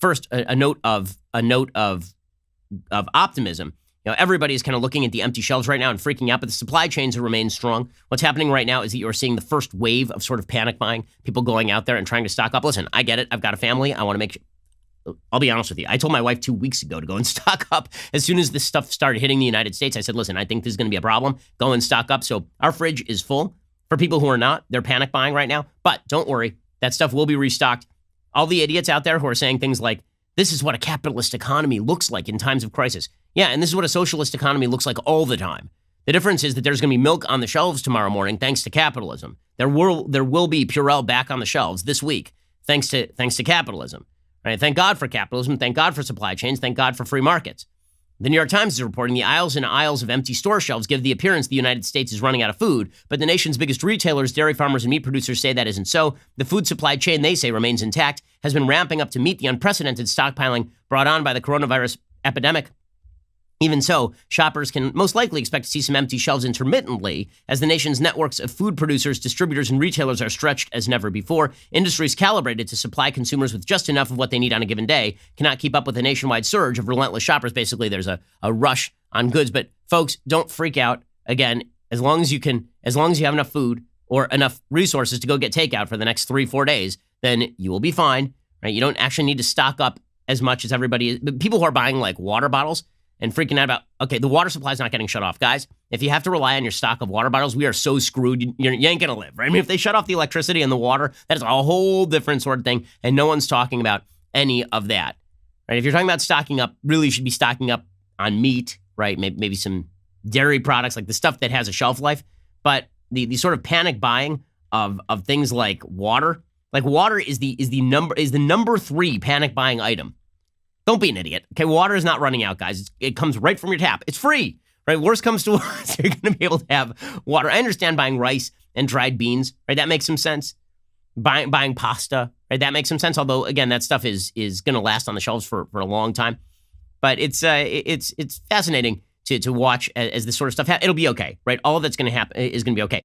first, a note of optimism. Everybody's kind of looking at the empty shelves right now and freaking out, but the supply chains remain strong. What's happening right now is that you're seeing the first wave of sort of panic buying, people going out there and trying to stock up. Listen, I get it. I've got a family. I want to make sure. I'll be honest with you. I told my wife 2 weeks ago to go and stock up. As soon as this stuff started hitting the United States, I said, listen, I think this is going to be a problem. Go and stock up. So our fridge is full. For people who are not, they're panic buying right now. But don't worry. That stuff will be restocked. All the idiots out there who are saying things like, this is what a capitalist economy looks like in times of crisis. Yeah, and this is what a socialist economy looks like all the time. The difference is that there's going to be milk on the shelves tomorrow morning thanks to capitalism. There will be Purell back on the shelves this week thanks to capitalism. Right? Thank God for capitalism. Thank God for supply chains. Thank God for free markets. The New York Times is reporting the aisles and aisles of empty store shelves give the appearance the United States is running out of food, but the nation's biggest retailers, dairy farmers, and meat producers say that isn't so. The food supply chain, they say, remains intact, has been ramping up to meet the unprecedented stockpiling brought on by the coronavirus epidemic. Even so, shoppers can most likely expect to see some empty shelves intermittently as the nation's networks of food producers, distributors, and retailers are stretched as never before. Industries calibrated to supply consumers with just enough of what they need on a given day cannot keep up with a nationwide surge of relentless shoppers. Basically, there's a rush on goods. But folks, don't freak out. Again, as long as you have enough food or enough resources to go get takeout for the next 3-4 days, then you will be fine. Right? You don't actually need to stock up as much as everybody is. But people who are buying like water bottles and freaking out about, okay, the water supply is not getting shut off. Guys, if you have to rely on your stock of water bottles, we are so screwed, you ain't going to live, right? I mean, if they shut off the electricity and the water, that is a whole different sort of thing, and no one's talking about any of that, right? If you're talking about stocking up, really you should be stocking up on meat, right? Maybe some dairy products, like the stuff that has a shelf life, but the sort of panic buying of things like water is the number 3 panic buying item. Don't be an idiot. Okay, water is not running out, guys. It comes right from your tap. It's free, right? Worst comes to worst, you're going to be able to have water. I understand buying rice and dried beans, right? That makes some sense. Buying pasta, right? That makes some sense. Although, again, that stuff is going to last on the shelves for a long time. But it's fascinating to watch as this sort of stuff. It'll be okay, right? All that's going to happen is going to be okay.